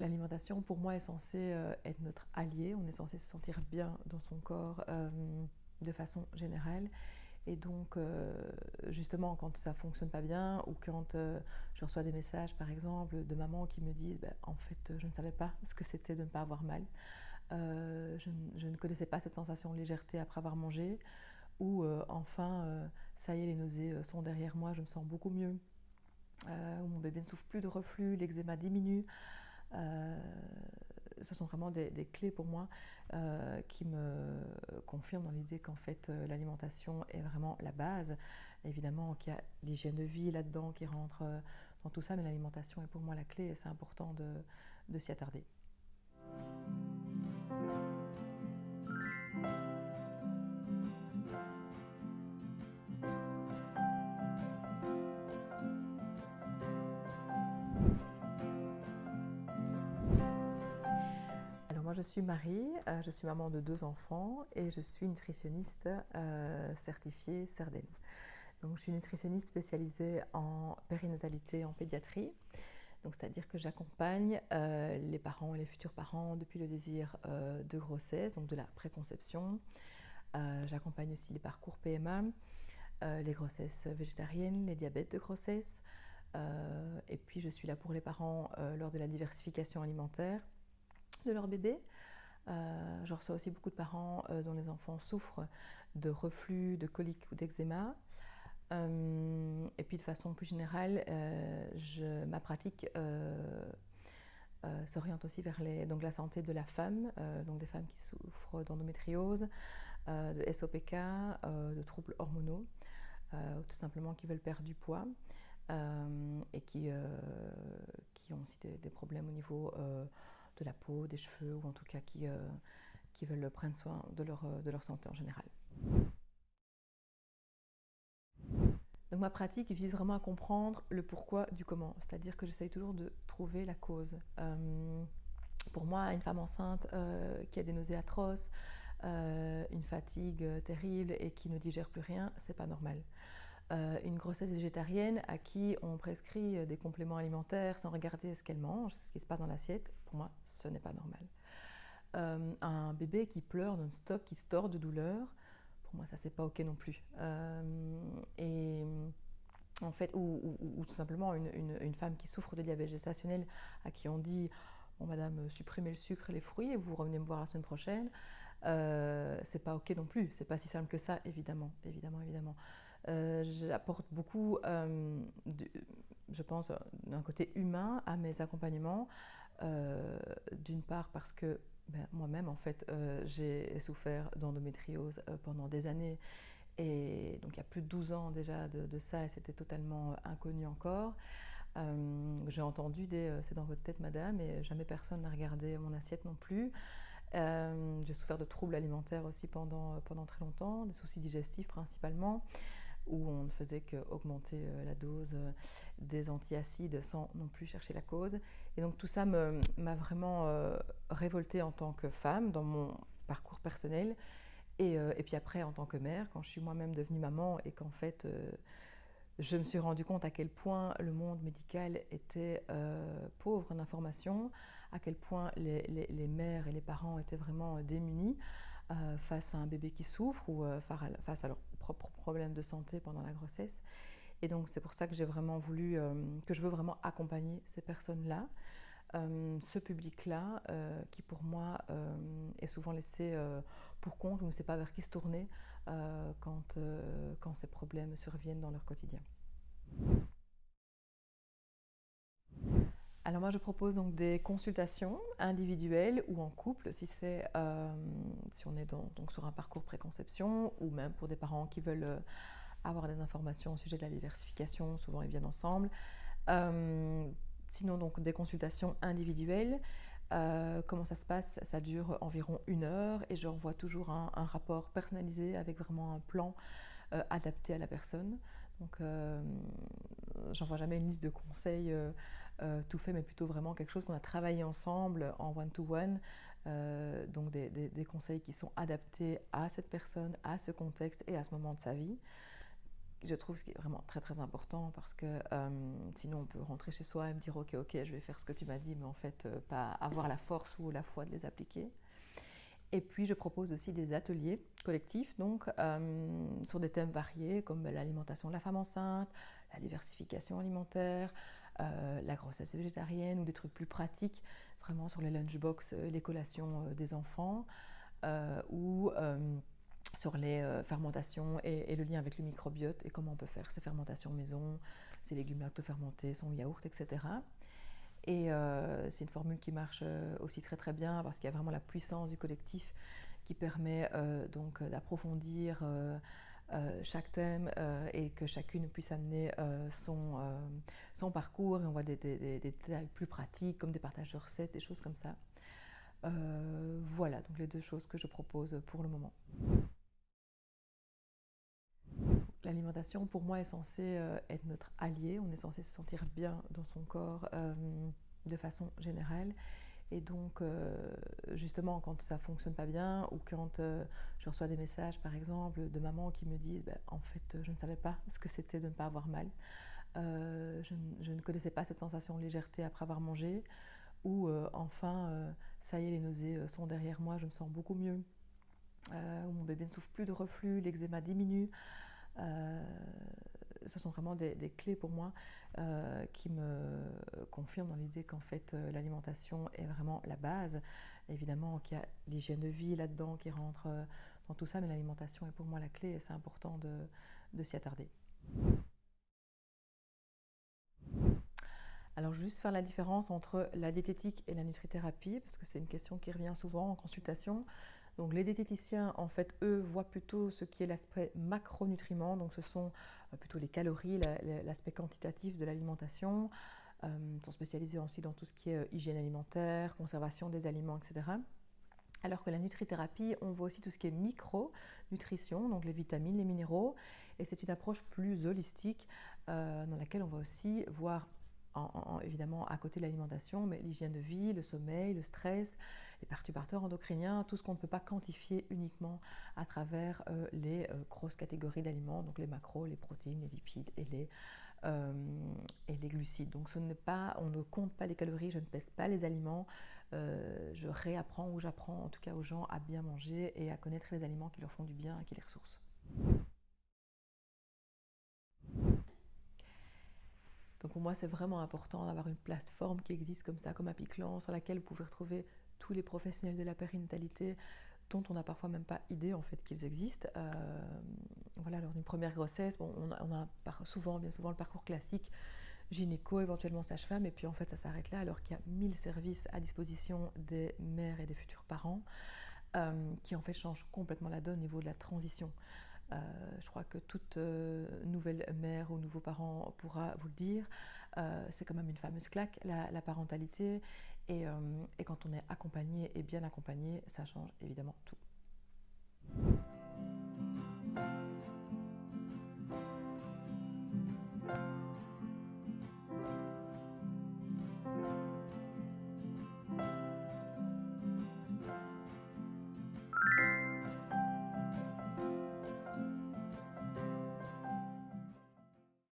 L'alimentation, pour moi, est censée être notre allié. On est censé se sentir bien dans son corps de façon générale. Et donc, justement, quand ça ne fonctionne pas bien ou quand je reçois des messages, par exemple, de mamans qui me disent bah, en fait, je ne savais pas ce que c'était de ne pas avoir mal. Je ne connaissais pas cette sensation de légèreté après avoir mangé. Ou enfin, ça y est, les nausées sont derrière moi, je me sens beaucoup mieux. Mon bébé ne souffre plus de reflux, l'eczéma diminue. Euh, Ce sont vraiment des clés pour moi qui me confirment dans l'idée qu'en fait l'alimentation est vraiment la base. Évidemment qu'il y a l'hygiène de vie là-dedans qui rentre dans tout ça, mais l'alimentation est pour moi la clé et c'est important de s'y attarder. Alors moi je suis Marie, je suis maman de 2 enfants et je suis nutritionniste certifiée CERDEN. Donc, je suis nutritionniste spécialisée en périnatalité et en pédiatrie. Donc, c'est-à-dire que j'accompagne les parents et les futurs parents depuis le désir de grossesse, donc de la préconception. J'accompagne aussi les parcours PMA, les grossesses végétariennes, les diabètes de grossesse. Et puis, je suis là pour les parents lors de la diversification alimentaire de leur bébé. Je reçois aussi beaucoup de parents dont les enfants souffrent de reflux, de coliques ou d'eczéma. Et puis de façon plus générale, ma pratique s'oriente aussi vers donc la santé de la femme, donc des femmes qui souffrent d'endométriose, de SOPK, de troubles hormonaux, ou tout simplement qui veulent perdre du poids et qui ont aussi des problèmes au niveau de la peau, des cheveux, ou en tout cas qui veulent prendre soin de leur santé en général. Donc ma pratique vise vraiment à comprendre le pourquoi du comment, c'est-à-dire que j'essaye toujours de trouver la cause. Pour moi, une femme enceinte qui a des nausées atroces, une fatigue terrible et qui ne digère plus rien, c'est pas normal. Une grossesse végétarienne à qui on prescrit des compléments alimentaires sans regarder ce qu'elle mange, ce qui se passe dans l'assiette, pour moi, ce n'est pas normal. Un bébé qui pleure non-stop, qui se tord de douleur, pour moi, ça c'est pas ok non plus. Et en fait, ou tout simplement une femme qui souffre de diabète gestationnel à qui on dit bon madame, supprimez le sucre et les fruits et vous revenez me voir la semaine prochaine, c'est pas ok non plus, c'est pas si simple que ça, évidemment. J'apporte beaucoup, je pense, d'un côté humain à mes accompagnements, d'une part parce que moi-même en fait j'ai souffert d'endométriose pendant des années. Et donc il y a plus de 12 ans déjà de ça et c'était totalement inconnu encore. J'ai entendu c'est dans votre tête madame et jamais personne n'a regardé mon assiette non plus. J'ai souffert de troubles alimentaires aussi pendant très longtemps, des soucis digestifs principalement, où on ne faisait qu'augmenter la dose des antiacides sans non plus chercher la cause. Et donc tout ça m'a vraiment révoltée en tant que femme dans mon parcours personnel. Et puis après, en tant que mère, quand je suis moi-même devenue maman et qu'en fait, je me suis rendu compte à quel point le monde médical était pauvre en informations, à quel point les mères et les parents étaient vraiment démunis face à un bébé qui souffre ou face à leurs propres problèmes de santé pendant la grossesse. Et donc c'est pour ça que j'ai vraiment voulu, que je veux vraiment accompagner ces personnes-là. Ce public-là, qui pour moi est souvent laissé pour compte ou ne sait pas vers qui se tourner quand ces problèmes surviennent dans leur quotidien. Alors moi je propose donc des consultations individuelles ou en couple si on est donc sur un parcours préconception ou même pour des parents qui veulent avoir des informations au sujet de la diversification, souvent ils viennent ensemble. Sinon, donc des consultations individuelles. Comment ça se passe? Ça dure environ 1 heure et j'envoie toujours un rapport personnalisé avec vraiment un plan adapté à la personne. Donc, j'envoie jamais une liste de conseils tout fait, mais plutôt vraiment quelque chose qu'on a travaillé ensemble en one-to-one. Donc, des conseils qui sont adaptés à cette personne, à ce contexte et à ce moment de sa vie. je trouve ce qui est vraiment très très important parce que sinon on peut rentrer chez soi et me dire ok je vais faire ce que tu m'as dit mais en fait pas avoir la force ou la foi de les appliquer. Et puis je propose aussi des ateliers collectifs donc sur des thèmes variés comme l'alimentation de la femme enceinte, la diversification alimentaire, la grossesse végétarienne ou des trucs plus pratiques vraiment sur les lunchbox, les collations des enfants ou sur les fermentations et le lien avec le microbiote et comment on peut faire ces fermentations maison, ces légumes lactofermentés, son yaourt, etc. Et c'est une formule qui marche aussi très très bien parce qu'il y a vraiment la puissance du collectif qui permet donc d'approfondir chaque thème et que chacune puisse amener son parcours et on voit des détails plus pratiques comme des partages de recettes, des choses comme ça. Voilà donc les deux choses que je propose pour le moment. L'alimentation, pour moi, est censée être notre allié. On est censé se sentir bien dans son corps de façon générale. Et donc, justement, quand ça ne fonctionne pas bien ou quand je reçois des messages, par exemple, de mamans qui me disent en fait, je ne savais pas ce que c'était de ne pas avoir mal. Je ne connaissais pas cette sensation de légèreté après avoir mangé. Ou enfin, ça y est, les nausées sont derrière moi, je me sens beaucoup mieux. Mon bébé ne souffre plus de reflux, l'eczéma diminue. Ce sont vraiment des clés pour moi qui me confirment dans l'idée qu'en fait l'alimentation est vraiment la base. Évidemment qu'il y a l'hygiène de vie là-dedans qui rentre dans tout ça, mais l'alimentation est pour moi la clé et c'est important de s'y attarder. Alors juste faire la différence entre la diététique et la nutrithérapie, parce que c'est une question qui revient souvent en consultation. Donc les diététiciens, en fait, eux, voient plutôt ce qui est l'aspect macronutriments, donc ce sont plutôt les calories, l'aspect quantitatif de l'alimentation. Ils sont spécialisés aussi dans tout ce qui est hygiène alimentaire, conservation des aliments, etc. Alors que la nutrithérapie, on voit aussi tout ce qui est micronutrition, donc les vitamines, les minéraux, et c'est une approche plus holistique dans laquelle on va aussi voir évidemment à côté de l'alimentation, mais l'hygiène de vie, le sommeil, le stress, les perturbateurs endocriniens, tout ce qu'on ne peut pas quantifier uniquement à travers les grosses catégories d'aliments, donc les macros, les protéines, les lipides et les glucides. Donc on ne compte pas les calories, je ne pèse pas les aliments, je réapprends ou j'apprends en tout cas aux gens à bien manger et à connaître les aliments qui leur font du bien et qui les ressourcent. Donc pour moi, c'est vraiment important d'avoir une plateforme qui existe comme ça, comme Apiclan, sur laquelle vous pouvez retrouver tous les professionnels de la périnatalité dont on n'a parfois même pas idée en fait qu'ils existent. Voilà, lors d'une première grossesse, bon, on a bien souvent le parcours classique, gynéco, éventuellement sage-femme, et puis en fait ça s'arrête là alors qu'il y a 1000 services à disposition des mères et des futurs parents qui en fait changent complètement la donne au niveau de la transition. Je crois que toute nouvelle mère ou nouveau parent pourra vous le dire. C'est quand même une fameuse claque, la parentalité. Et quand on est accompagné et bien accompagné, ça change évidemment tout.